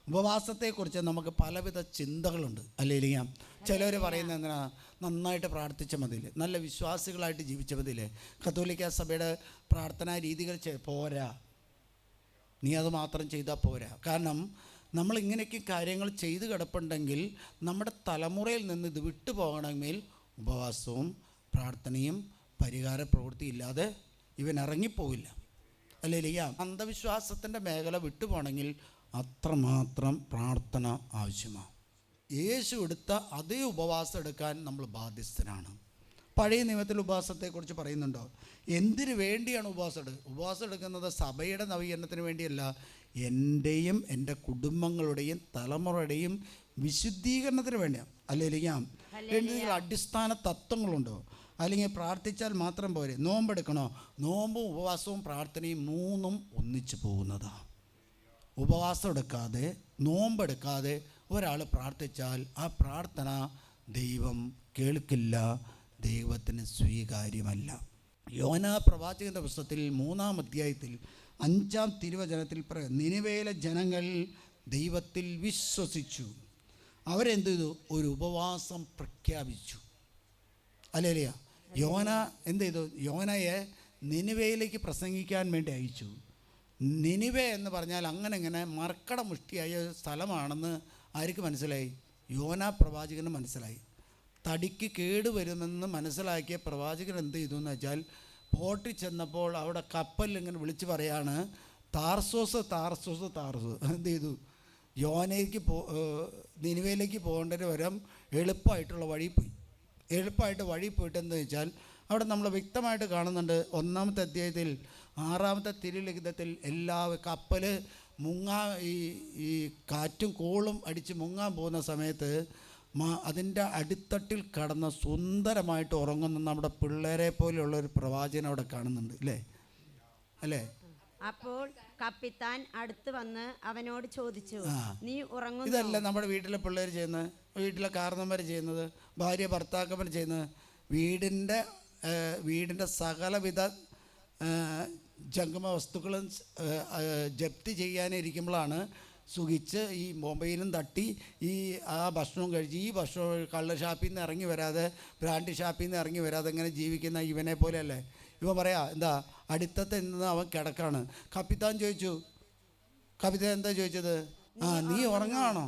ഉപവാസത്തെക്കുറിച്ച് നമുക്ക് പലവിധ ചിന്തകളുണ്ട്, അല്ലെങ്കിൽ ചിലർ പറയുന്നത് എന്തിനാ, നന്നായിട്ട് പ്രാർത്ഥിച്ച മതിയില്ലേ, നല്ല വിശ്വാസികളായിട്ട് ജീവിച്ച മതിയില്ലേ, കത്തോലിക്ക സഭയുടെ പ്രാർത്ഥനാ രീതികൾ പോരാ, നീ അത് മാത്രം ചെയ്താൽ പോരാ. കാരണം നമ്മൾ ഇങ്ങനെയൊക്കെ കാര്യങ്ങൾ ചെയ്തു കിടപ്പുണ്ടെങ്കിൽ നമ്മുടെ തലമുറയിൽ നിന്ന് ഇത് വിട്ടുപോകണമെങ്കിൽ ഉപവാസവും പ്രാർത്ഥനയും പരിഹാര പ്രവൃത്തി ഇല്ലാതെ ഇവൻ ഇറങ്ങിപ്പോവില്ല. അല്ലെങ്കിൽ അന്ധവിശ്വാസത്തിൻ്റെ മേഖല വിട്ടുപോകണമെങ്കിൽ അത്രമാത്രം പ്രാർത്ഥന ആവശ്യമാണ്. യേശു എടുത്ത അതേ ഉപവാസം എടുക്കാൻ നമ്മൾ ബാധ്യസ്ഥനാണ്. പഴയ നിയമത്തിൽ ഉപവാസത്തെക്കുറിച്ച് പറയുന്നുണ്ടോ? എന്തിനു വേണ്ടിയാണ് ഉപവാസം എടുക്കുന്നത്? സഭയുടെ നവീകരണത്തിന് വേണ്ടിയല്ല, എൻ്റെയും എൻ്റെ കുടുംബങ്ങളുടെയും തലമുറയുടെയും വിശുദ്ധീകരണത്തിന് വേണ്ടിയാണ്. അല്ലെങ്കിൽ എന്തെങ്കിലും അടിസ്ഥാന തത്വങ്ങളുണ്ടോ? അല്ലെങ്കിൽ പ്രാർത്ഥിച്ചാൽ മാത്രം പോരെ? നോമ്പെടുക്കണോ? നോമ്പും ഉപവാസവും പ്രാർത്ഥനയും മൂന്നും ഒന്നിച്ചു പോകുന്നതാണ്. ഉപവാസം എടുക്കാതെ നോമ്പെടുക്കാതെ ഒരാൾ പ്രാർത്ഥിച്ചാൽ ആ പ്രാർത്ഥന ദൈവം കേൾക്കില്ല, ദൈവത്തിന് സ്വീകാര്യമല്ല. യോനാ പ്രവാചകൻ്റെ പുസ്തകത്തിൽ 3-ാം അധ്യായത്തിൽ 5-ാം തിരുവചനത്തിൽ നിനിവേയിലെ ജനങ്ങൾ ദൈവത്തിൽ വിശ്വസിച്ചു. അവരെന്ത് ചെയ്തു? ഒരു ഉപവാസം പ്രഖ്യാപിച്ചു. അല്ലേലിയ. യോന എന്ത് ചെയ്തു? യോനയെ നിനിവേയിലേക്ക് പ്രസംഗിക്കാൻ വേണ്ടി അയച്ചു. നിനിവേ എന്ന് പറഞ്ഞാൽ അങ്ങനെ മർക്കട മുഷ്ടിയായ സ്ഥലമാണെന്ന് ആർക്ക് മനസ്സിലായി? യോനാ പ്രവാചകന് മനസ്സിലായി. തടിക്ക് കേടുവരുമെന്ന് മനസ്സിലാക്കിയ പ്രവാചകൻ എന്ത് ചെയ്തു എന്ന് വെച്ചാൽ, പോർട്ടിൽ ചെന്നപ്പോൾ അവിടെ കപ്പലിൽ ഇങ്ങനെ വിളിച്ച് പറയാണ്, താർസോസ് താർസോസ് താർസോസ്. എന്ത് ചെയ്തു? യോനയ്ക്ക് നിനിവേയിലേക്ക് പോകേണ്ടതിന് പകരം എളുപ്പമായിട്ടുള്ള വഴി പോയി. എളുപ്പമായിട്ട് വഴി പോയിട്ട് എന്താ വെച്ചാൽ, അവിടെ നമ്മൾ വ്യക്തമായിട്ട് കാണുന്നുണ്ട്. 1-ാമത്തെ അധ്യായത്തിൽ 6-ാമത്തെ തിരുലിഖിതത്തിൽ കപ്പൽ ഈ കാറ്റും കോളും അടിച്ച് മുങ്ങാൻ പോകുന്ന സമയത്ത് അതിൻ്റെ അടിത്തട്ടിൽ കടന്ന് സുന്ദരമായിട്ട് ഉറങ്ങുന്ന നമ്മുടെ പിള്ളേരെ പോലെയുള്ള ഒരു പ്രവാചകൻ അവിടെ കാണുന്നുണ്ട്, അല്ലേ? അപ്പോൾ കപ്പിത്താൻ അടുത്ത് വന്ന് അവനോട് ചോദിച്ചു, നീ ഉറങ്ങുന്നു? ഇതല്ല നമ്മുടെ വീട്ടിലെ പിള്ളേർ ചെയ്യുന്നത്, വീട്ടിലെ കാരണന്മാർ ചെയ്യുന്നത്, ഭാര്യ ഭർത്താക്കന്മാർ ചെയ്യുന്നത്. വീടിൻ്റെ സകലവിധ ജംഗമ വസ്തുക്കളും ജപ്തി ചെയ്യാനിരിക്കുമ്പോഴാണ് സുഖിച്ച് ഈ മൊബൈലും തട്ടി ആ ഭക്ഷണവും കഴിച്ച് ഈ ഭക്ഷണം കള്ള് ഷാപ്പിൽ നിന്ന് ഇറങ്ങി വരാതെ, ബ്രാൻഡ് ഷാപ്പിൽ നിന്ന് ഇറങ്ങി വരാതെ ഇങ്ങനെ ജീവിക്കുന്ന ഇവനെ പോലെയല്ലേ? ഇവ പറയാ എന്താ അടിത്തത്തെ നിന്ന് അവൻ കിടക്കാണ്. കപ്പിത്താൻ ചോദിച്ചു, കപ്പിത്താൻ എന്താ ചോദിച്ചത്? നീ ഉറങ്ങാണോ?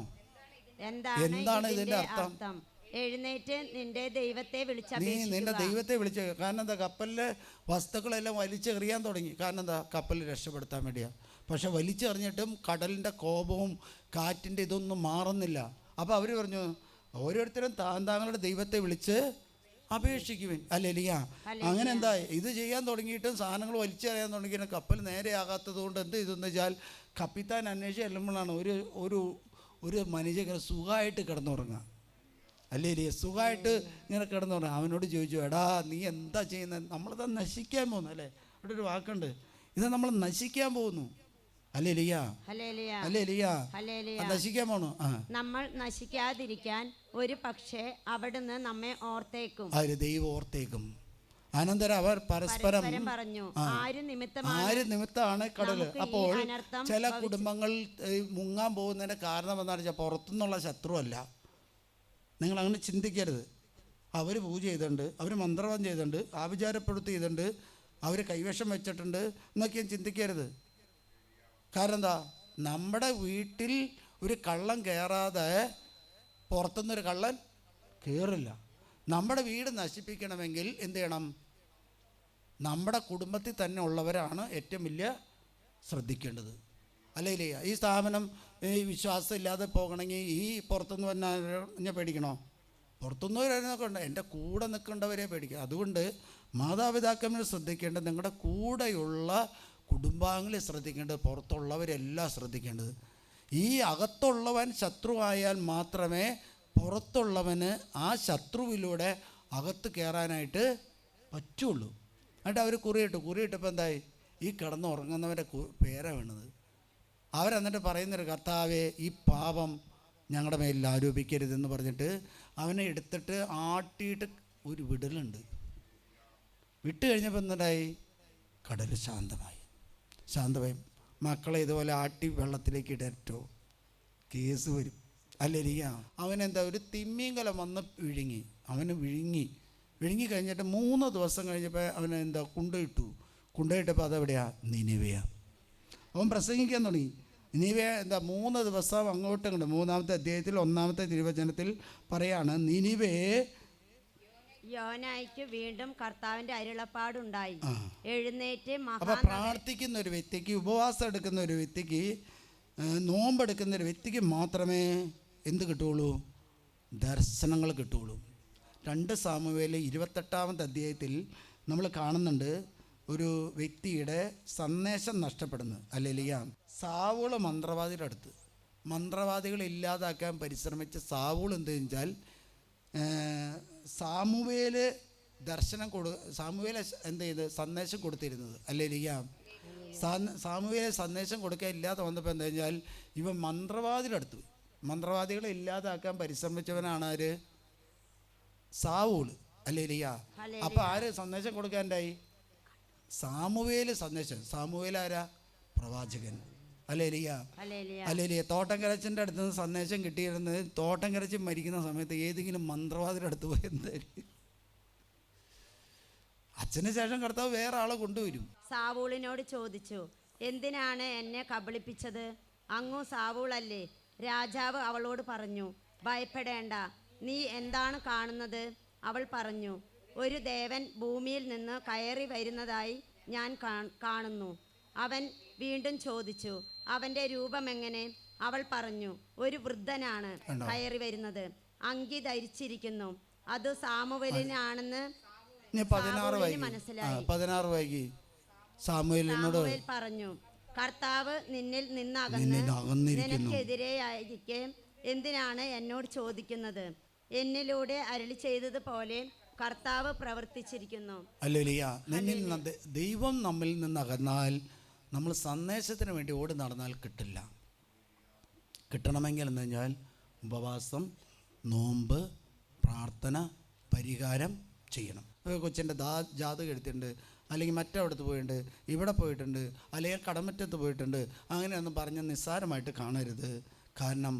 എന്താണ് ഇതിൻ്റെ അർത്ഥം? എഴുന്നേറ്റ് നിന്റെ ദൈവത്തെ നീ നിന്റെ ദൈവത്തെ വിളിച്ച്. കാരണം എന്താ? കപ്പലിലെ വസ്തുക്കളെല്ലാം വലിച്ചെറിയാൻ തുടങ്ങി. കാരണം എന്താ? കപ്പൽ രക്ഷപ്പെടുത്താൻ വേണ്ടിയാണ്. പക്ഷെ വലിച്ചെറിഞ്ഞിട്ടും കടലിൻ്റെ കോപവും കാറ്റിൻ്റെ ഇതൊന്നും മാറുന്നില്ല. അപ്പോൾ അവർ പറഞ്ഞു, ഓരോരുത്തരും താങ്കളുടെ ദൈവത്തെ വിളിച്ച് അപേക്ഷിക്കുവിൻ. അല്ലേലിയ. അങ്ങനെ എന്താ ഇത് ചെയ്യാൻ തുടങ്ങിയിട്ടും സാധനങ്ങൾ വലിച്ചെറിയാൻ തുടങ്ങിയിട്ട് കപ്പൽ നേരെയാകാത്തത് കൊണ്ട് എന്ത് ചെയ്തെന്ന് വെച്ചാൽ, കപ്പിത്താൻ അന്വേഷിച്ച് ചെല്ലുമ്പോഴാണ് ഒരു മനുഷ്യൻ സുഖമായിട്ട് കിടന്നുറങ്ങുക. അല്ലേ? സുഖമായിട്ട് ഇങ്ങനെ കിടന്നുറങ്ങുക. അവനോട് ചോദിച്ചു, എടാ നീ എന്താ ചെയ്യുന്നത്? നമ്മളിത് നശിക്കാൻ പോകുന്നു, അല്ലേ? അവിടെ ഒരു വാക്കുണ്ട്, ഇത് നമ്മൾ നശിക്കാൻ പോകുന്നു. നശിക്കാൻ പോണു. നമ്മൾ നശിക്കാതിരിക്കാൻ ഒരു പക്ഷേ അവിടുന്ന് നമ്മെ ഓർത്തേക്കും. ദൈവം ഓർത്തേക്കും. അനന്തരം അവർ പരസ്പരം പറഞ്ഞു, ആര് നിമിത്തമാണ് കടല്? അപ്പോൾ ചില കുടുംബങ്ങൾ മുങ്ങാൻ പോകുന്നതിൻ്റെ കാരണം എന്താണെന്ന് വെച്ചാൽ പുറത്തുനിന്നുള്ള ശത്രുവല്ല. നിങ്ങൾ അങ്ങനെ ചിന്തിക്കരുത്. അവർ പൂജ ചെയ്തിട്ടുണ്ട്, അവർ മന്ത്രവാദം ചെയ്തിട്ടുണ്ട്, ആഭിചാരപ്പെടുത്തി ചെയ്തിട്ടുണ്ട്, അവർ കൈവശം വെച്ചിട്ടുണ്ട് എന്നൊക്കെയും ചിന്തിക്കരുത്. കാരണം എന്താ? നമ്മുടെ വീട്ടിൽ ഒരു കള്ളൻ കയറാതെ പുറത്തുനിന്നൊരു കള്ളൻ കയറില്ല. നമ്മുടെ വീട് നശിപ്പിക്കണമെങ്കിൽ എന്ത് ചെയ്യണം? നമ്മുടെ കുടുംബത്തിൽ തന്നെ ഉള്ളവരാണ് ഏറ്റവും വലിയ ശ്രദ്ധിക്കേണ്ടത്, അല്ലേ? ഈ സ്ഥാപനം ഈ വിശ്വാസം ഇല്ലാതെ പോകണമെങ്കിൽ ഈ പുറത്തുനിന്ന് വന്നെ പേടിക്കണോ? പുറത്തുനിന്ന് വരുന്നതൊക്കെ ഉണ്ട്, എൻ്റെ കൂടെ നിൽക്കേണ്ടവരെ പേടിക്കുക. അതുകൊണ്ട് മാതാപിതാക്കന്മാർ ശ്രദ്ധിക്കേണ്ടത്, നിങ്ങളുടെ കൂടെയുള്ള കുടുംബാംഗങ്ങളെ ശ്രദ്ധിക്കേണ്ടത്, പുറത്തുള്ളവരെല്ലാം ശ്രദ്ധിക്കേണ്ടത്. ഈ അകത്തുള്ളവൻ ശത്രുവായാൽ മാത്രമേ പുറത്തുള്ളവന് ആ ശത്രുവിലൂടെ അകത്ത് കയറാനായിട്ട് പറ്റുള്ളൂ. എന്നിട്ട് അവർ കുറിയിട്ടപ്പോൾ എന്തായി? ഈ കിടന്നുറങ്ങുന്നവൻ്റെ പേരാ വീണത്. അവരെന്നിട്ട് പറയുന്നൊരു, കർത്താവേ ഈ പാപം ഞങ്ങളുടെ മേലിൽ ആരോപിക്കരുതെന്ന് പറഞ്ഞിട്ട് അവനെ എടുത്തിട്ട് ആട്ടിയിട്ട് ഒരു വിടലുണ്ട്. വിട്ട് കഴിഞ്ഞപ്പോൾ എന്തായി? കടൽ ശാന്തമായി. മക്കളെ ഇതുപോലെ ആട്ടി വെള്ളത്തിലേക്ക് ഇടറ്റോ, കേസ് വരും. അല്ലേരിയ അവനെന്താ ഒരു തിമ്മിങ്കലം വന്ന് വിഴുങ്ങി, അവന് വിഴുങ്ങി കഴിഞ്ഞിട്ട് 3 ദിവസം കഴിഞ്ഞപ്പോൾ അവന് എന്താ കുണ്ടയിട്ടപ്പോൾ അതെവിടെയാ? നിനിവെയാ. അവൻ പ്രസംഗിക്കാൻ തുടങ്ങി. നിനിവെ എന്താ 3 ദിവസം അങ്ങോട്ടും ഇങ്ങോട്ട് 3-ാമത്തെ അധ്യായത്തിൽ 1-ാമത്തെ തിരുവചനത്തിൽ പറയാണ്, നിനിവേ യോനായ്ക്ക് വീണ്ടും കർത്താവിന്റെ അരുളപ്പാടുണ്ടായി, എഴുന്നേറ്റ് അപ്പൊ പ്രാർത്ഥിക്കുന്ന ഒരു വ്യക്തിക്ക്, ഉപവാസം എടുക്കുന്ന ഒരു വ്യക്തിക്ക്, നോമ്പെടുക്കുന്ന ഒരു വ്യക്തിക്ക് മാത്രമേ എന്ത് കിട്ടുകയുള്ളൂ? ദർശനങ്ങൾ കിട്ടുകയുള്ളൂ. 2 സാമുവേൽ 28-ാമത്തെ അധ്യായത്തിൽ നമ്മൾ കാണുന്നുണ്ട് ഒരു വ്യക്തിയുടെ സന്ദേശം നഷ്ടപ്പെടുന്നത്. അല്ലേലിയ സാവൂള് മന്ത്രവാദികളെ ഇല്ലാതാക്കാൻ പരിശ്രമിച്ച സാവൂൾ എന്ത് വെച്ചാൽ സാമുവേല് എന്ത് ചെയ്ത് സന്ദേശം കൊടുത്തിരുന്നത്. അല്ലേലിയ സാമുവേല് സന്ദേശം കൊടുക്കാൻ ഇല്ലാതെ വന്നപ്പോൾ എന്താ വെച്ചാൽ ഇവൻ മന്ത്രവാദികളെ ഇല്ലാതാക്കാൻ പരിശ്രമിച്ചവനാണ് ആര്? സാവൂള്. അല്ലേലിയ അപ്പോൾ ആര് സന്ദേശം കൊടുക്കാനുണ്ടായി? സാമുവേൽ ആരാ? പ്രവാചകൻ. അല്ലേലിയ തോട്ടംകരച്ചൻ്റെ അടുത്ത് നിന്ന് സന്ദേശം കിട്ടിയിരുന്നത്, തോട്ടംകരച്ച് മരിക്കുന്ന സമയത്ത് ഏതെങ്കിലും മന്ത്രവാദിയുടെ അടുത്ത് പോയി എന്തായിരിക്കും? അച്ഛന് ശേഷം കർത്താവ് വേറെ ആളെ കൊണ്ടുവരും. സാവൂളിനോട് ചോദിച്ചു, എന്തിനാണ് എന്നെ കബളിപ്പിച്ചത്? അങ്ങു സാവൂളല്ലേ? രാജാവ് അവളോട് പറഞ്ഞു, ഭയപ്പെടേണ്ട, നീ എന്താണ് കാണുന്നത്? അവൾ പറഞ്ഞു, ഒരു ദേവൻ ഭൂമിയിൽ നിന്ന് കയറി വരുന്നതായി ഞാൻ കാണുന്നു. അവൻ വീണ്ടും ചോദിച്ചു, അവൻ്റെ രൂപം എങ്ങനെ? അവൾ പറഞ്ഞു, ഒരു വൃദ്ധനാണ് കയറി വരുന്നത്, അങ്കി ധരിച്ചിരിക്കുന്നു. അത് സാമുവേലിനാണെന്ന് മനസ്സിലായി. സാമുവേൽ പറഞ്ഞു, കർത്താവ് നിന്നിൽ നിന്നകന്ന് നിനക്കെതിരെയായിരിക്കെ എന്തിനാണ് എന്നോട് ചോദിക്കുന്നത്? എന്നിലൂടെ അരുളി ചെയ്തതുപോലെ കർത്താവ് പ്രവർത്തിച്ചിരിക്കുന്നു. ഹല്ലേലൂയ. ദൈവം നമ്മിൽ നിന്ന് അകന്നാൽ നമ്മൾ സന്ദേശത്തിന് വേണ്ടി ഓടി നടന്നാൽ കിട്ടില്ല. കിട്ടണമെങ്കിൽ എന്ന് കഴിഞ്ഞാൽ ഉപവാസം, നോമ്പ്, പ്രാർത്ഥന, പരിഹാരം ചെയ്യണം. കൊച്ചിൻ്റെ ജാതകം എടുത്തിട്ടുണ്ട്, അല്ലെങ്കിൽ മറ്റവിടത്ത് പോയിട്ടുണ്ട്, ഇവിടെ പോയിട്ടുണ്ട്, അല്ലെങ്കിൽ കടമറ്റത്ത് പോയിട്ടുണ്ട്, അങ്ങനെയൊന്നും പറഞ്ഞ് നിസ്സാരമായിട്ട് കാണരുത്. കാരണം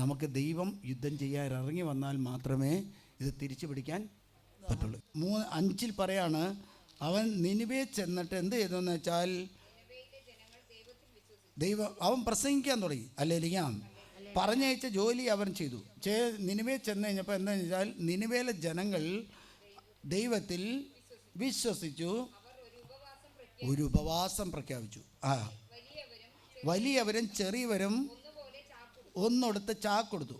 നമുക്ക് ദൈവം യുദ്ധം ചെയ്യാൻ ഇറങ്ങി വന്നാൽ മാത്രമേ ഇത് തിരിച്ചു പിടിക്കാൻ പറ്റുള്ളൂ. 5 പറയാണ്, അവൻ നിനിവേ ചെന്നിട്ട് എന്ത് ചെയ്തെന്ന് വെച്ചാൽ അവൻ പ്രസംഗിക്കാൻ തുടങ്ങി. അല്ലേലിയ പറഞ്ഞയച്ച ജോലി അവൻ ചെയ്തു. നിനിവേ ചെന്ന് കഴിഞ്ഞപ്പോൾ എന്താണെന്ന് വെച്ചാൽ നിനിവേലെ ജനങ്ങൾ ദൈവത്തിൽ വിശ്വസിച്ചു, ഒരു ഉപവാസം പ്രഖ്യാപിച്ചു. വലിയവരും ചെറിയവരും ഒന്നെടുത്ത് ചാക്കൊടുത്തു.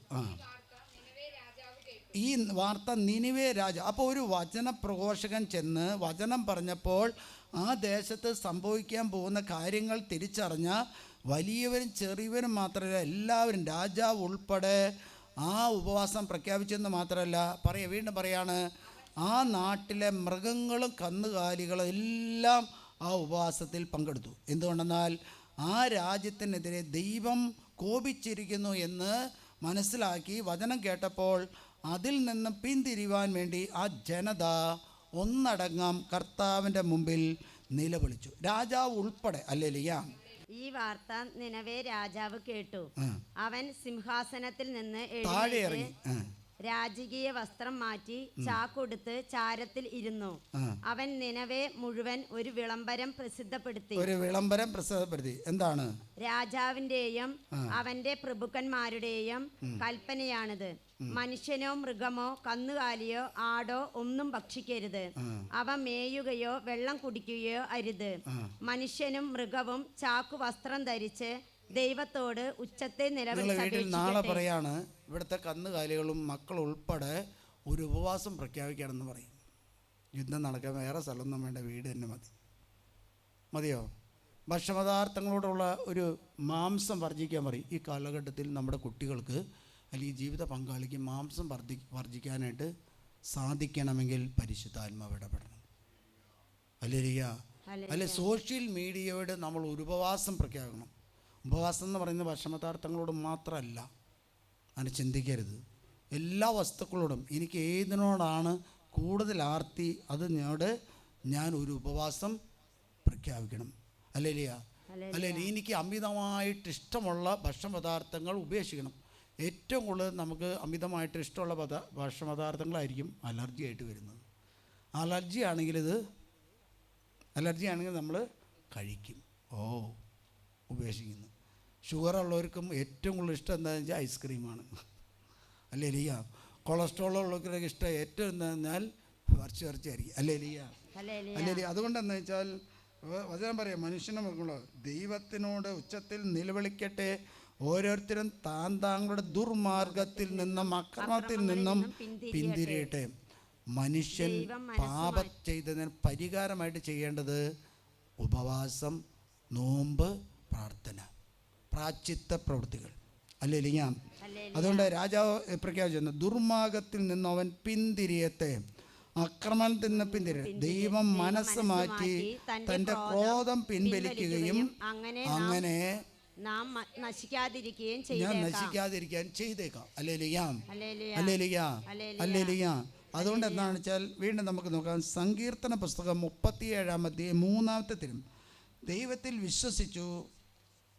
ഈ വാർത്ത നിനിവേ അപ്പോൾ ഒരു വചന പ്രഘോഷകൻ ചെന്ന് വചനം പറഞ്ഞപ്പോൾ ആ ദേശത്ത് സംഭവിക്കാൻ പോകുന്ന കാര്യങ്ങൾ തിരിച്ചറിഞ്ഞ വലിയവരും ചെറിയവരും മാത്രമല്ല എല്ലാവരും, രാജാവ് ഉൾപ്പെടെ ആ ഉപവാസം പ്രഖ്യാപിച്ചെന്ന് മാത്രമല്ല, വീണ്ടും പറയാണ്, ആ നാട്ടിലെ മൃഗങ്ങളും കന്നുകാലികളും എല്ലാം ആ ഉപവാസത്തിൽ പങ്കെടുത്തു. എന്തുകൊണ്ടെന്നാൽ ആ രാജ്യത്തിനെതിരെ ദൈവം കോപിച്ചിരിക്കുന്നു എന്ന് മനസ്സിലാക്കി വചനം കേട്ടപ്പോൾ അതിൽ നിന്ന് പിന്തിരിയുവാൻ വേണ്ടി ആ ജനത ഒന്നടങ്കം കർത്താവിൻ്റെ മുമ്പിൽ നിലവിളിച്ചു, രാജാവ് ഉൾപ്പെടെ. അല്ലേലിയ ഈ വാർത്ത നിനവേ രാജാവ് കേട്ടു. അവൻ സിംഹാസനത്തിൽ നിന്ന് താഴെ ഇറങ്ങി രാജകീയ വസ്ത്രം മാറ്റി ചാക്കൊടുത്ത് ചാരത്തിൽ ഇരുന്നു. അവൻ നിനവേ മുഴുവൻ ഒരു വിളംബരം പ്രസിദ്ധപ്പെടുത്തി. എന്താണ്? രാജാവിന്റെയും അവന്റെ പ്രഭുക്കന്മാരുടെയും കൽപ്പനയാണിത്. മനുഷ്യനോ മൃഗമോ കന്നുകാലിയോ ആടോ ഒന്നും ഭക്ഷിക്കരുത്. അവ മേയുകയോ വെള്ളം കുടിക്കുകയോ അരുത്. മനുഷ്യനും മൃഗവും ചാക്കു വസ്ത്രം ധരിച്ച് ദൈവത്തോട് ഉച്ചത്തെ നിലവിളിച്ച് നാളെ പറയാണ്, ഇവിടുത്തെ കന്നുകാലികളും മക്കൾ ഉൾപ്പെടെ ഒരു ഉപവാസം പ്രഖ്യാപിക്കണമെന്ന് പറയും. യുദ്ധം നടക്കാൻ വേറെ സ്ഥലമൊന്നും വേണ്ട, വീട് തന്നെ മതിയോ? ഭക്ഷണപദാർത്ഥങ്ങളോടുള്ള ഒരു മാംസം വർജിക്കാൻ പറയും. ഈ കാലഘട്ടത്തിൽ നമ്മുടെ കുട്ടികൾക്ക് അല്ലെങ്കിൽ ജീവിത പങ്കാളിക്ക് മാംസം വർജിക്കാനായിട്ട് സാധിക്കണമെങ്കിൽ പരിശുദ്ധാത്മാവ് ഇടപെടണം. അല്ലെ സോഷ്യൽ മീഡിയയോട് നമ്മൾ ഒരു ഉപവാസം പ്രഖ്യാപിക്കണം. ഉപവാസം എന്ന് പറയുന്നത് ഭക്ഷണപദാർത്ഥങ്ങളോട് മാത്രമല്ല, അങ്ങനെ ചിന്തിക്കരുത്. എല്ലാ വസ്തുക്കളോടും എനിക്ക് ഏതിനോടാണ് കൂടുതൽ ആർത്തി, അതിനോട് ഞാൻ ഒരു ഉപവാസം പ്രഖ്യാപിക്കണം. അല്ലേലിയ അല്ലെങ്കിൽ എനിക്ക് അമിതമായിട്ട് ഇഷ്ടമുള്ള ഭക്ഷണപദാർത്ഥങ്ങൾ ഉപേക്ഷിക്കണം. ഏറ്റവും കൂടുതൽ നമുക്ക് അമിതമായിട്ട് ഇഷ്ടമുള്ള ഭക്ഷണപദാർത്ഥങ്ങളായിരിക്കും അലർജി ആയിട്ട് വരുന്നത്. അലർജി ആണെങ്കിൽ നമ്മൾ കഴിക്കും, ഉപേക്ഷിക്കുന്നു. ഷുഗർ ഉള്ളവർക്കും ഏറ്റവും കൂടുതൽ ഇഷ്ടം എന്താണെന്ന് വെച്ചാൽ ഐസ്ക്രീമാണ്, അല്ലേ ലിയ? കൊളസ്ട്രോൾ ഉള്ളവർക്കൊക്കെ ഇഷ്ടം ഏറ്റവും എന്താണെന്ന് പറഞ്ഞാൽ ഇറച്ചിയായിരിക്കും, അല്ലേ ലിയ? അല്ലേ? അതുകൊണ്ട് എന്താ വെച്ചാൽ വചനം പറയാം, മനുഷ്യനെ മക്കളോ ദൈവത്തിനോട് ഉച്ചത്തിൽ നിലവിളിക്കട്ടെ, ഓരോരുത്തരും താങ്കളുടെ ദുർമാർഗത്തിൽ നിന്നും അക്രമത്തിൽ നിന്നും പിന്തിരിയട്ടെ. മനുഷ്യൻ പാപം ചെയ്തതിന് പരിഹാരമായിട്ട് ചെയ്യേണ്ടത് ഉപവാസം, നോമ്പ്, പ്രാർത്ഥന, പ്രായശ്ചിത്ത പ്രവൃത്തികൾ, അല്ലേ ലിയ? അതുകൊണ്ട് രാജാവ് പ്രഖ്യാപിച്ചു, ദുർമാർഗത്തിൽ നിന്ന് അവൻ പിന്തിരിയട്ടെ, അക്രമത്തിൽ നിന്ന് പിന്തിരിയട്ടെ. ദൈവം മനസ്സ് മാറ്റി തൻ്റെ ക്രോധം പിൻവലിക്കുകയും അങ്ങനെ നാം നശിക്കാതിരിക്കുകയും ചെയ്തേക്കാം, അല്ലേ ലിയ? അല്ലേ ലിയ? അല്ലേ ലിയ? അതുകൊണ്ട് എന്താണെന്ന് വെച്ചാൽ വീണ്ടും നമുക്ക് നോക്കാം. സങ്കീർത്തന പുസ്തകം 37-ാം അധ്യായം 3-ാമത്തെ തിരും, ദൈവത്തിൽ വിശ്വസിച്ചു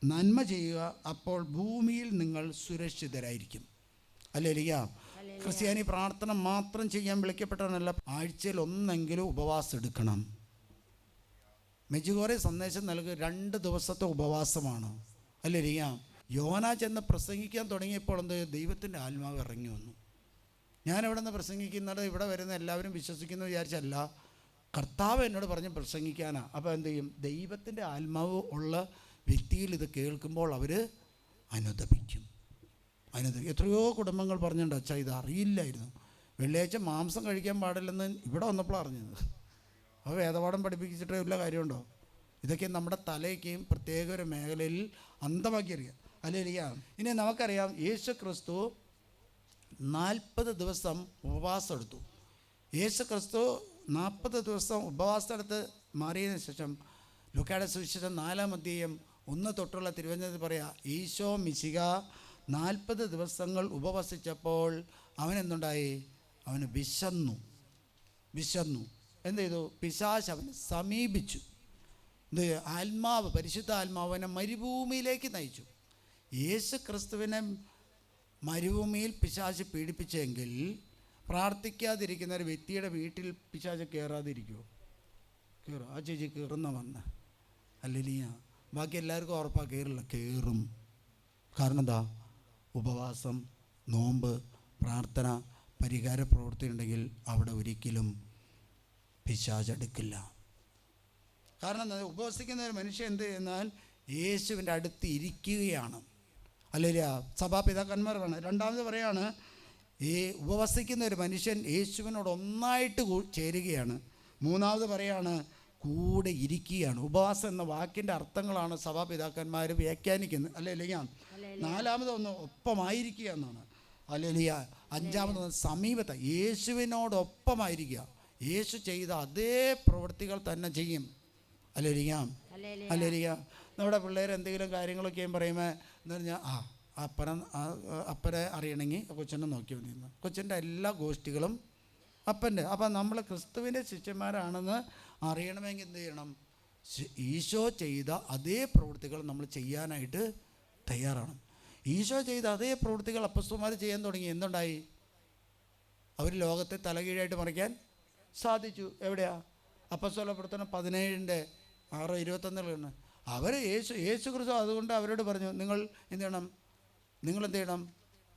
നന്മ ചെയ്യുക, അപ്പോൾ ഭൂമിയിൽ നിങ്ങൾ സുരക്ഷിതരായിരിക്കും, അല്ലേ ലിയ? ക്രിസ്ത്യാനി പ്രാർത്ഥന മാത്രം ചെയ്യാൻ വിളിക്കപ്പെട്ടവനല്ല, ആഴ്ചയിൽ ഒന്നെങ്കിലും ഉപവാസം എടുക്കണം. മെജുഗോറെ സന്ദേശം നൽകുക 2 ദിവസത്തെ ഉപവാസമാണ്, അല്ലേ ലിയ? യോന ചെന്ന് പ്രസംഗിക്കാൻ തുടങ്ങിയപ്പോൾ ദൈവത്തിൻ്റെ ആത്മാവ് ഇറങ്ങി വന്നു. ഞാനിവിടെ നിന്ന് പ്രസംഗിക്കുന്നത് ഇവിടെ വരുന്ന എല്ലാവരും വിശ്വസിക്കുന്നു വിചാരിച്ചല്ല, കർത്താവ് എന്നോട് പറഞ്ഞ് പ്രസംഗിക്കാനാണ്. അപ്പോൾ എന്ത് ചെയ്യും? ദൈവത്തിൻ്റെ ആത്മാവ് ഉള്ള വ്യക്തിയിൽ ഇത് കേൾക്കുമ്പോൾ അവർ അനുദപിക്കും. എത്രയോ കുടുംബങ്ങൾ പറഞ്ഞിട്ടുണ്ട്, അച്ഛാ ഇത് അറിയില്ലായിരുന്നു, വെള്ളിയാഴ്ച മാംസം കഴിക്കാൻ പാടില്ലെന്ന് ഇവിടെ വന്നപ്പോൾ അറിഞ്ഞത്. അപ്പോൾ വേദപാഠം പഠിപ്പിച്ചിട്ട് വല്ല കാര്യമുണ്ടോ? ഇതൊക്കെ നമ്മുടെ തലയ്ക്കും പ്രത്യേക ഒരു മേഖലയിൽ അന്തമാക്കി അറിയാം, അല്ലേ ലിയ? ഇനി നമുക്കറിയാം, യേശു ക്രിസ്തു 40 ദിവസം ഉപവാസം എടുത്തു. യേശു ക്രിസ്തു 40 ദിവസം ഉപവാസം എടുത്ത് മാറിയതിനു ശേഷം ലൂക്കായുടെ സുവിശേഷം 4-ാം അധ്യായം 1 തൊട്ടുള്ള തിരുവചനത്തിൽ പറയാം, ഈശോ മിശിഹ 40 ദിവസങ്ങൾ ഉപവസിച്ചപ്പോൾ അവനെന്തുണ്ടായി? അവന് വിശന്നു. എന്ത് ചെയ്തു? പിശാച് അവനെ സമീപിച്ചു. ആത്മാവ്, പരിശുദ്ധ ആത്മാവിനെ മരുഭൂമിയിലേക്ക് നയിച്ചു. യേശു ക്രിസ്തുവിനെ മരുഭൂമിയിൽ പിശാച് പീഡിപ്പിച്ചെങ്കിൽ പ്രാർത്ഥിക്കാതിരിക്കുന്ന ഒരു വ്യക്തിയുടെ വീട്ടിൽ പിശാച് കയറാതിരിക്കുമോ? കയറും. ആ ചേച്ചി കയറുന്ന വന്ന്, അല്ലേലിയ? ബാക്കി എല്ലാവർക്കും ഉറപ്പാണ് കയറില്ല, കയറും. കാരണം എന്താ? ഉപവാസം, നോമ്പ്, പ്രാർത്ഥന, പരിഹാര പ്രവൃത്തി ഉണ്ടെങ്കിൽ അവിടെ ഒരിക്കലും പിശാച് അടുക്കില്ല. കാരണം എന്താ? ഉപവസിക്കുന്ന ഒരു മനുഷ്യൻ എന്ത് ചെയ്യുന്നാൽ യേശുവിൻ്റെ അടുത്ത് ഇരിക്കുകയാണ്, അല്ലേലിയ? സഭാപിതാക്കന്മാർ വേണം. രണ്ടാമത് പറയാണ്, ഈ ഉപവസിക്കുന്ന ഒരു മനുഷ്യൻ യേശുവിനോട് ഒന്നായിട്ട് ചേരുകയാണ്. മൂന്നാമത് പറയാണ്, കൂടെ ഇരിക്കുകയാണ്. ഉപവാസം എന്ന വാക്കിൻ്റെ അർത്ഥങ്ങളാണ് സഭാപിതാക്കന്മാർ വ്യാഖ്യാനിക്കുന്നത്, അല്ലേലിയ? നാലാമതൊന്ന് ഒപ്പമായിരിക്കുക എന്നാണ്, അല്ലേലിയ? അഞ്ചാമതൊന്ന് സമീപത്ത്, യേശുവിനോടൊപ്പമായിരിക്കുക. യേശു ചെയ്ത അതേ പ്രവൃത്തികൾ തന്നെ ചെയ്യും, അല്ലേലിയ? അല്ലേലിയ? നമ്മുടെ പിള്ളേർ എന്തെങ്കിലും കാര്യങ്ങളൊക്കെയും പറയുമ്പോൾ എന്ന് പറഞ്ഞാൽ അപ്പനെ അറിയണമെങ്കിൽ കൊച്ചനെ നോക്കിയാൽ മതി. കൊച്ചൻ്റെ എല്ലാ ഗോഷ്ഠികളും അപ്പൻ്റെ. അപ്പം നമ്മൾ ക്രിസ്തുവിൻ്റെ ശിഷ്യന്മാരാണെന്ന് അറിയണമെങ്കിൽ എന്ത് ചെയ്യണം? ഈശോ ചെയ്ത അതേ പ്രവൃത്തികൾ നമ്മൾ ചെയ്യാനായിട്ട് തയ്യാറാണ്. ഈശോ ചെയ്ത അതേ പ്രവൃത്തികൾ അപ്പസ്തലന്മാർ ചെയ്യാൻ തുടങ്ങി. എന്തുണ്ടായി? അവർ ലോകത്തെ തലകീഴായിട്ട് മറിക്കാൻ സാധിച്ചു. എവിടെയാ? അപ്പസ്തല പ്രവർത്തനം 17:6-21 അവർ യേശു ക്രിസ്തു അതുകൊണ്ട് അവരോട് പറഞ്ഞു, നിങ്ങൾ എന്ത് ചെയ്യണം?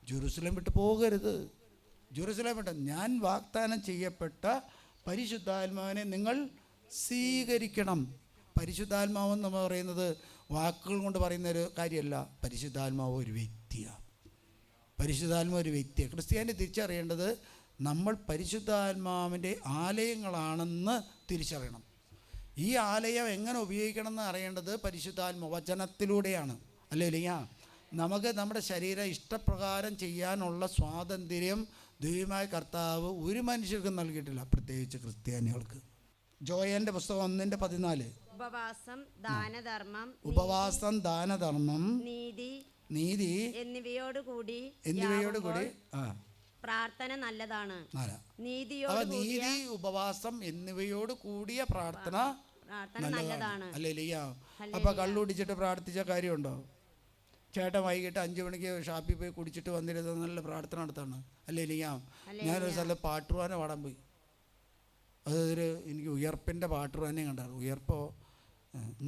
ജെറുസലേം വിട്ട് പോകരുത്. ജെറുസലേം വിട്ട് ഞാൻ വാഗ്ദാനം ചെയ്യപ്പെട്ട പരിശുദ്ധാത്മാവിനെ നിങ്ങൾ സ്വീകരിക്കണം. പരിശുദ്ധാത്മാവെന്ന് പറയുന്നത് വാക്കുകൾ കൊണ്ട് പറയുന്ന ഒരു കാര്യമല്ല. പരിശുദ്ധാത്മാവ് ഒരു വ്യക്തിയാണ്. ക്രിസ്ത്യാനി തിരിച്ചറിയേണ്ടത് നമ്മൾ പരിശുദ്ധാത്മാവിൻ്റെ ആലയങ്ങളാണെന്ന് തിരിച്ചറിയണം. ഈ ആലയം എങ്ങനെ ഉപയോഗിക്കണം എന്ന് അറിയേണ്ടത് പരിശുദ്ധാത്മ വചനത്തിലൂടെയാണ്, അല്ലേലിയ? നമുക്ക് നമ്മുടെ ശരീരം ഇഷ്ടപ്രകാരം ചെയ്യാനുള്ള സ്വാതന്ത്ര്യം ദൈവമായ കർത്താവ് ഒരു മനുഷ്യർക്കും നൽകിയിട്ടില്ല, പ്രത്യേകിച്ച് ക്രിസ്ത്യാനികൾക്ക്. ജോയൻ്റെ പുസ്തകം 1:14. ഉപവാസം, ദാനധർമ്മം, നീതി എന്നിവയോടുകൂടി പ്രാർത്ഥന നല്ലതാണ്. നീതി, ഉപവാസം എന്നിവയോട് കൂടിയ പ്രാർത്ഥന പ്രാർത്ഥന നല്ലതാണ്. ഹല്ലേലൂയ. അപ്പം കള്ളു കുടിച്ചിട്ട് പ്രാർത്ഥിച്ച കാര്യമുണ്ടോ? ചേട്ടൻ വൈകിട്ട് 5 മണിക്ക് ഷാപ്പിൽ പോയി കുടിച്ചിട്ട് വന്നിരുന്ന നല്ല പ്രാർത്ഥന നടത്താണ്. ഹല്ലേലൂയ. ഞാനൊരു സ്ഥലത്ത് പാട്ടുവാന പാടാൻ പോയി. അതൊരു എനിക്ക് ഉയർപ്പിൻ്റെ പാട്ടുവാനെ കണ്ടായിരുന്നു. ഉയർപ്പോ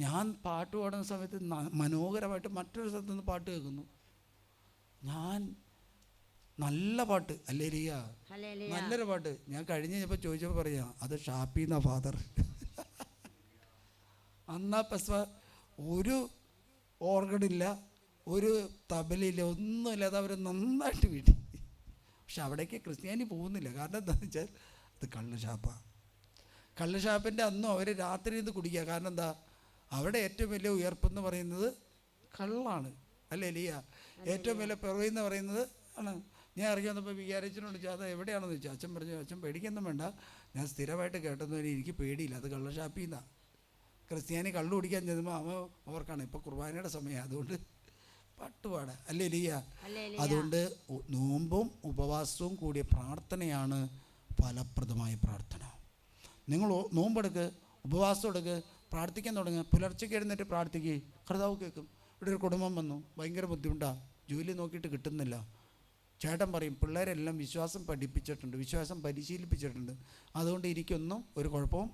ഞാൻ പാട്ട് പാടുന്ന സമയത്ത് മനോഹരമായിട്ട് മറ്റൊരു സ്ഥലത്ത് നിന്ന് പാട്ട് കേൾക്കുന്നു. ഞാൻ നല്ല പാട്ട്, ഹല്ലേലൂയ, നല്ലൊരു പാട്ട്. ഞാൻ കഴിഞ്ഞപ്പോൾ ചോദിച്ചപ്പോൾ പറയാം, അത് ഷാപ്പിന്ന ഫാദർ. അന്നാ പസ്വ ഒരു ഓർഗണില്ല, ഒരു തബലയില്ല, ഒന്നുമില്ലാതെ അവർ നന്നായിട്ട് വീട്ടി. പക്ഷെ അവിടേക്ക് ക്രിസ്ത്യാനി പോകുന്നില്ല. കാരണം എന്താണെന്ന് വെച്ചാൽ അത് കള്ള് ഷാപ്പാണ്. കള്ള് ഷാപ്പിൻ്റെ അന്നും അവർ രാത്രി ഇത് കുടിക്കുക. കാരണം എന്താ, അവിടെ ഏറ്റവും വലിയ ഉയർപ്പെന്ന് പറയുന്നത് കള്ളാണ്. ഹല്ലേലൂയ. ഏറ്റവും വലിയ പിറവെന്ന് പറയുന്നത് ആണ്. ഞാൻ ഇറങ്ങി വന്നപ്പോൾ വികാരിച്ചനോട് ചോദിച്ചാൽ അത് എവിടെയാണെന്ന് ചോദിച്ചാൽ അച്ഛൻ പറഞ്ഞു, അച്ഛൻ പേടിക്കൊന്നും വേണ്ട, ഞാൻ സ്ഥിരമായിട്ട് കേട്ടെന്ന് എനിക്ക് പേടിയില്ല, അത് കള്ള ഷാപ്പിൽ നിന്നാണ്. ക്രിസ്ത്യാനി കള്ളു കുടിക്കാൻ ചെല്ലുമ്പോൾ അവൻ ഓർക്കാണ് ഇപ്പോൾ കുർബാനയുടെ സമയം, അതുകൊണ്ട് പാട്ടുപാടാ. ഹല്ലേലൂയ. അതുകൊണ്ട് നോമ്പും ഉപവാസവും കൂടിയ പ്രാർത്ഥനയാണ് ഫലപ്രദമായ പ്രാർത്ഥന. നിങ്ങൾ നോമ്പെടുക്ക്, ഉപവാസം എടുക്ക്, പ്രാർത്ഥിക്കാൻ തുടങ്ങുക. പുലർച്ചയ്ക്ക് എഴുന്നേറ്റ് പ്രാർത്ഥിക്കുക, കർത്താവ് കേൾക്കും. ഇവിടെ ഒരു കുടുംബം വന്നു, ഭയങ്കര ബുദ്ധിമുട്ടാണ്, ജോലി നോക്കിയിട്ട് കിട്ടുന്നില്ല. ചേട്ടൻ പറയും, പിള്ളേരെല്ലാം വിശ്വാസം പഠിപ്പിച്ചിട്ടുണ്ട്, വിശ്വാസം പരിശീലിപ്പിച്ചിട്ടുണ്ട്, അതുകൊണ്ട് എനിക്കൊന്നും ഒരു കുഴപ്പവും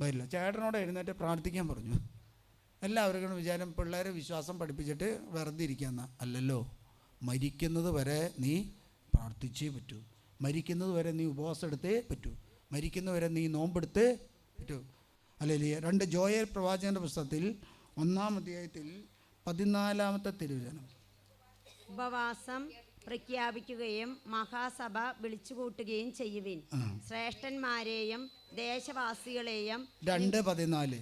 വരില്ല. ചേട്ടനോട് എഴുന്നേറ്റ് പ്രാർത്ഥിക്കാൻ പറഞ്ഞു. എല്ലാവർക്കും വിചാരം പിള്ളേരെ വിശ്വാസം പഠിപ്പിച്ചിട്ട് വെറുതെ ഇരിക്കാമെന്ന. അല്ലല്ലോ, മരിക്കുന്നത് വരെ നീ പ്രാർത്ഥിച്ചേ പറ്റൂ, മരിക്കുന്നത് വരെ നീ ഉപവാസം എടുത്തേ പറ്റൂ, മരിക്കുന്നത് വരെ നീ നോമ്പെടുത്തേ പറ്റൂ. ഹല്ലേലൂയ. 2 ജോയേൽ പ്രവാചകന്റെ പുസ്തകത്തിൽ 1-ാം അധ്യായത്തിൽ 14-ാമത്തെ തിരുവചനം. ഉപവാസം പ്രഖ്യാപിക്കുകയും മഹാസഭ വിളിച്ചുകൂട്ടുകയും ചെയ്യുവിൻ. ശ്രേഷ്ഠന്മാരെയും ദേശവാസികളെയും 2:14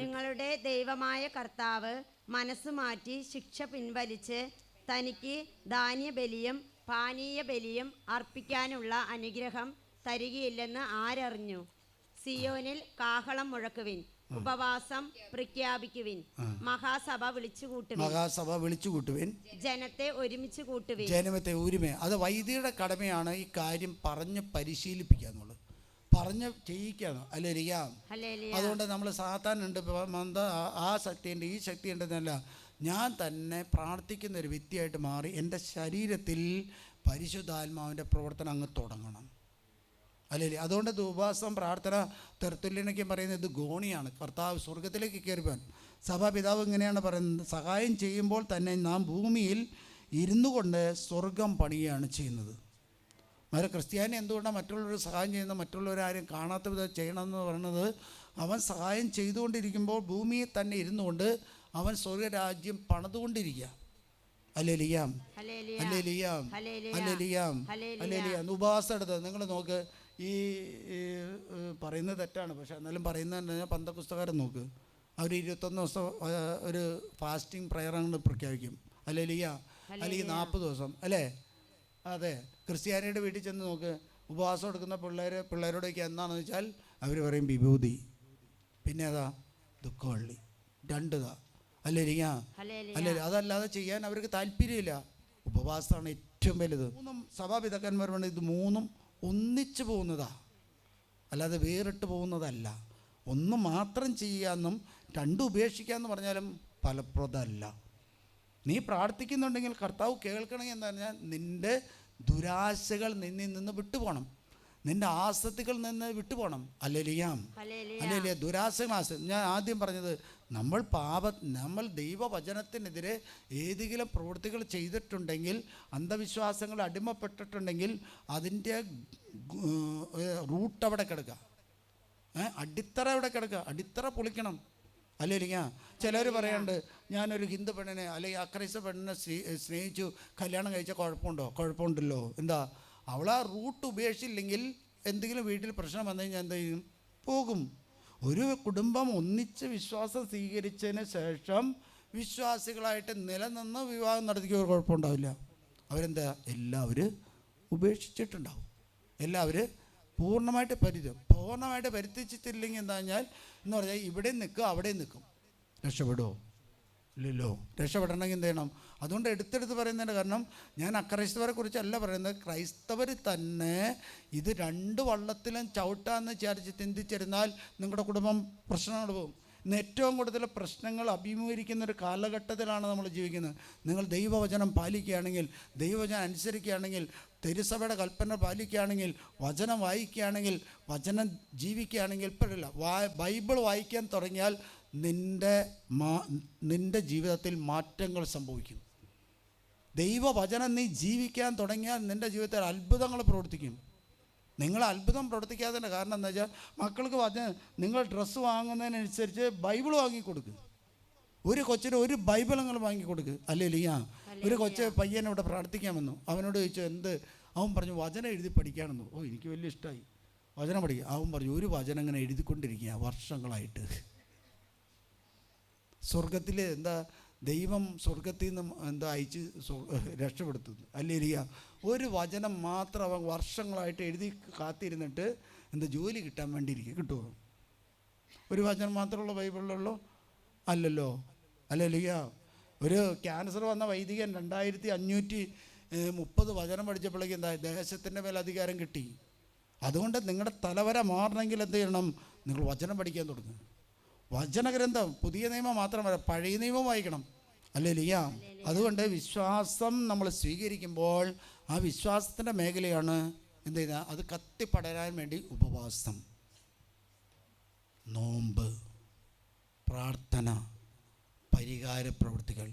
നിങ്ങളുടെ ദൈവമായ കർത്താവ് മനസ്സ് മാറ്റി ശിക്ഷ പിൻവലിച്ച് തനിക്ക് ധാന്യബലിയും പാനീയ ബലിയും അർപ്പിക്കാനുള്ള അനുഗ്രഹം തരികയില്ലെന്ന് ആരറിഞ്ഞു? സിയോനിൽ കാഹളം മുഴക്കുവിൻ, ഉപവാസം പ്രഖ്യാപിക്കുവിൻ, മഹാസഭ വിളിച്ചുകൂട്ടുവിൻ, ജനത്തെ ഒരുമിച്ച് കൂട്ടുവിൻ. ജനത്തെ ഒരുമ. അത് വൈദികരുടെ കടമയാണ് ഈ കാര്യം പറഞ്ഞ് പരിശീലിപ്പിക്കുക എന്നുള്ളത്, പറഞ്ഞ് ചെയ്യിക്കുകയാണ്. ഹല്ലേലൂയ. അതുകൊണ്ട് നമ്മൾ സാത്താനുണ്ട്, ആ ശക്തിയുണ്ട്, ഈ ശക്തി ഉണ്ടെന്നല്ല, ഞാൻ തന്നെ പ്രാർത്ഥിക്കുന്ന ഒരു വ്യക്തിയായിട്ട് മാറി എൻ്റെ ശരീരത്തിൽ പരിശുദ്ധാത്മാവിൻ്റെ പ്രവർത്തനം അങ്ങ് തുടങ്ങണം. അല്ലേ? അതുകൊണ്ട് ഉപവാസം പ്രാർത്ഥന തെർത്തുല്യനൊക്കെ പറയുന്നത് ഇത് ഗോണിയാണ്. കർത്താവ് സ്വർഗത്തിലേക്ക് കയറിപ്പോൻ സഭാപിതാവ് ഇങ്ങനെയാണ് പറയുന്നത്, സഹായം ചെയ്യുമ്പോൾ തന്നെ നാം ഭൂമിയിൽ ഇരുന്നു കൊണ്ട് സ്വർഗം പണിയുകയാണ് ചെയ്യുന്നത്. ക്രിസ്ത്യാനി എന്തുകൊണ്ടാണ് മറ്റുള്ളവർ സഹായം ചെയ്യുന്നത്, മറ്റുള്ളവരാരും കാണാത്ത വിധം ചെയ്യണമെന്ന് പറയുന്നത്? അവൻ സഹായം ചെയ്തുകൊണ്ടിരിക്കുമ്പോൾ ഭൂമിയിൽ തന്നെ ഇരുന്നു കൊണ്ട് അവൻ സ്വർഗരാജ്യം പണിതുകൊണ്ടിരിക്കുക. ഹല്ലേലൂയ, ഹല്ലേലൂയ, ഹല്ലേലൂയ, ഹല്ലേലൂയ. ഉപവാസം എടുത്തത് നിങ്ങൾ നോക്ക്. ഈ പറയുന്നത് തെറ്റാണ്, പക്ഷെ എന്നാലും പറയുന്നത് പന്തക്കുസ്തകാരൻ നോക്ക്, അവർ 21 ദിവസം ഒരു ഫാസ്റ്റിംഗ് പ്രയർ അങ്ങ് പ്രഖ്യാപിക്കും. ഹല്ലേലൂയ. അല്ലെങ്കിൽ 40 ദിവസം, അല്ലേ? അതെ. ക്രിസ്ത്യാനിയുടെ വീട്ടിൽ ചെന്ന് നോക്ക്, ഉപവാസം എടുക്കുന്ന പിള്ളേരോടൊക്കെ എന്താണെന്ന് വെച്ചാൽ അവർ പറയും വിഭൂതി, പിന്നെ അതാ ദുഃഖവള്ളി, 2 ഹല്ലേലൂയ, ഹല്ലേലൂയ. അതല്ലാതെ ചെയ്യാൻ അവർക്ക് താല്പര്യമില്ല. ഉപവാസമാണ് ഏറ്റവും വലുത്. 3 സഭാപിതാക്കന്മാർ പറഞ്ഞത് ഇത് 3 ഒന്നിച്ചു പോകുന്നതാ, അല്ലാതെ വേറിട്ട് പോകുന്നതല്ല. 1 മാത്രം ചെയ്യാമെന്നും 2 ഉപേക്ഷിക്കാമെന്ന് പറഞ്ഞാലും ഫലപ്രദമല്ല. നീ പ്രാർത്ഥിക്കുന്നുണ്ടെങ്കിൽ കർത്താവ് കേൾക്കണമെങ്കിൽ എന്താ പറഞ്ഞാൽ നിൻ്റെ ദുരാശകൾ നിന്നിൽ നിന്ന് വിട്ടുപോകണം, നിൻ്റെ ആസക്തികൾ നിന്ന് വിട്ടുപോകണം. Hallelujah, hallelujah. ദുരാശകൾ, ഞാൻ ആദ്യം പറഞ്ഞത്, നമ്മൾ ദൈവവചനത്തിനെതിരെ ഏതെങ്കിലും പ്രവൃത്തികൾ ചെയ്തിട്ടുണ്ടെങ്കിൽ, അന്ധവിശ്വാസങ്ങൾ അടിമപ്പെട്ടിട്ടുണ്ടെങ്കിൽ അതിൻ്റെ റൂട്ട് അവിടെ കിടക്കുക, അടിത്തറ അവിടെ കിടക്കുക, അടിത്തറ പൊളിക്കണം. ഹല്ലേലൂയ. ചിലർ പറയാണ്ട്, ഞാനൊരു ഹിന്ദു പെണ്ണിനെ അല്ലെങ്കിൽ അക്രൈസ്തവ പെണ്ണിനെ സ്നേഹിച്ചു, കല്യാണം കഴിച്ച കുഴപ്പമുണ്ടല്ലോ. എന്താ, അവൾ ആ റൂട്ട് ഉപേക്ഷിച്ചില്ലെങ്കിൽ എന്തെങ്കിലും വീട്ടിൽ പ്രശ്നം വന്നു കഴിഞ്ഞാൽ എന്ത് ചെയ്യും? പോകും. ഒരു കുടുംബം ഒന്നിച്ച് വിശ്വാസം സ്വീകരിച്ചതിന് ശേഷം വിശ്വാസികളായിട്ട് നിലനിന്ന് വിവാഹം നടത്തിക്കുക കുഴപ്പമുണ്ടാവില്ല. അവരെന്താ, എല്ലാവരും ഉപേക്ഷിച്ചിട്ടുണ്ടാവും. എല്ലാവരും പൂർണ്ണമായിട്ട് പരിത്യജിച്ചിട്ടില്ലെങ്കിൽ എന്താ പറഞ്ഞാൽ എന്ന് പറഞ്ഞാൽ ഇവിടെ നിൽക്കും അവിടെ നിൽക്കും. രക്ഷപ്പെടുമോ? ഇല്ലല്ലോ. രക്ഷപ്പെടണമെങ്കിൽ എന്ത് ചെയ്യണം? അതുകൊണ്ട് എടുത്തെടുത്ത് പറയുന്നതിൻ്റെ കാരണം ഞാൻ അക്രൈസ്തവരെ കുറിച്ചല്ല പറയുന്നത്. ക്രൈസ്തവർ തന്നെ ഇത് രണ്ട് വള്ളത്തിലും ചവിട്ടാന്ന് വിചാരിച്ച് ചിന്തിച്ചിരുന്നാൽ നിങ്ങളുടെ കുടുംബം പ്രശ്നങ്ങൾ പോകും. ഇന്ന് ഏറ്റവും കൂടുതൽ പ്രശ്നങ്ങൾ അഭിമുഖീകരിക്കുന്ന ഒരു കാലഘട്ടത്തിലാണ് നമ്മൾ ജീവിക്കുന്നത്. നിങ്ങൾ ദൈവവചനം പാലിക്കുകയാണെങ്കിൽ, ദൈവവചനം അനുസരിക്കുകയാണെങ്കിൽ, തിരുസഭയുടെ കൽപ്പന പാലിക്കുകയാണെങ്കിൽ, വചനം വായിക്കുകയാണെങ്കിൽ, വചനം ജീവിക്കുകയാണെങ്കിൽ, ഇപ്പോഴില്ല ബൈബിൾ വായിക്കാൻ തുടങ്ങിയാൽ നിൻ്റെ ജീവിതത്തിൽ മാറ്റങ്ങൾ സംഭവിക്കും. ദൈവവചനം നീ ജീവിക്കാൻ തുടങ്ങിയാൽ നിൻ്റെ ജീവിതത്തിൽ അത്ഭുതങ്ങൾ പ്രവർത്തിക്കും. നിങ്ങൾ അത്ഭുതം പ്രവർത്തിക്കാത്തതിൻ്റെ കാരണം എന്താ വെച്ചാൽ, മക്കൾക്ക് നിങ്ങൾ ഡ്രസ്സ് വാങ്ങുന്നതിനനുസരിച്ച് ബൈബിൾ വാങ്ങിക്കൊടുക്കുക. ഒരു കൊച്ചിന് ഒരു ബൈബിൾ നിങ്ങൾ വാങ്ങിക്കൊടുക്കുക. അല്ലേ ലിയ? ഒരു കൊച്ച് പയ്യൻ ഇവിടെ പ്രാർത്ഥിക്കാൻ വന്നു. അവനോട് ചോദിച്ചു എന്ത്? അവൻ പറഞ്ഞു വചനം എഴുതി പഠിക്കാനെന്നു. ഓ, എനിക്ക് വലിയ ഇഷ്ടമായി വചനം പഠിക്കുക. അവൻ പറഞ്ഞു ഒരു വചനം ഇങ്ങനെ എഴുതിക്കൊണ്ടിരിക്കുക വർഷങ്ങളായിട്ട്. സ്വർഗത്തിൽ എന്താ ദൈവം സ്വർഗത്തിൽ നിന്നും എന്താ അയച്ച് രക്ഷപ്പെടുത്തുന്നു. അല്ലേ ലിയ? ഒരു വചനം മാത്രം അവൻ വർഷങ്ങളായിട്ട് എഴുതി കാത്തിരുന്നിട്ട് എന്താ ജോലി കിട്ടാൻ വേണ്ടി ഇരിക്കുക. കിട്ടുമോ? ഒരു വചനം മാത്രമുള്ള ബൈബിളിലുള്ളൂ? അല്ലല്ലോ. അല്ലേ ലിയ? ഒരു ക്യാൻസർ വന്ന വൈദികൻ 2530 വചനം പഠിച്ചപ്പോഴേക്കും എന്താ ദേശത്തിൻ്റെ മേൽ അധികാരം കിട്ടി. അതുകൊണ്ട് നിങ്ങളുടെ തലവര മാറണമെങ്കിൽ എന്ത് ചെയ്യണം? നിങ്ങൾ വചനം പഠിക്കാൻ തുടങ്ങുക. വചനഗ്രന്ഥം പുതിയ നിയമം മാത്രമല്ല, പഴയ നിയമം വായിക്കണം. അല്ലേ ലിയ? അതുകൊണ്ട് വിശ്വാസം നമ്മൾ സ്വീകരിക്കുമ്പോൾ ആ വിശ്വാസത്തിൻ്റെ മേഖലയാണ് എന്ത് ചെയ്യുന്നത്? അത് കത്തിപ്പടരാൻ വേണ്ടി ഉപവാസം, നോമ്പ്, പ്രാർത്ഥന, പരിഹാര പ്രവൃത്തികൾ.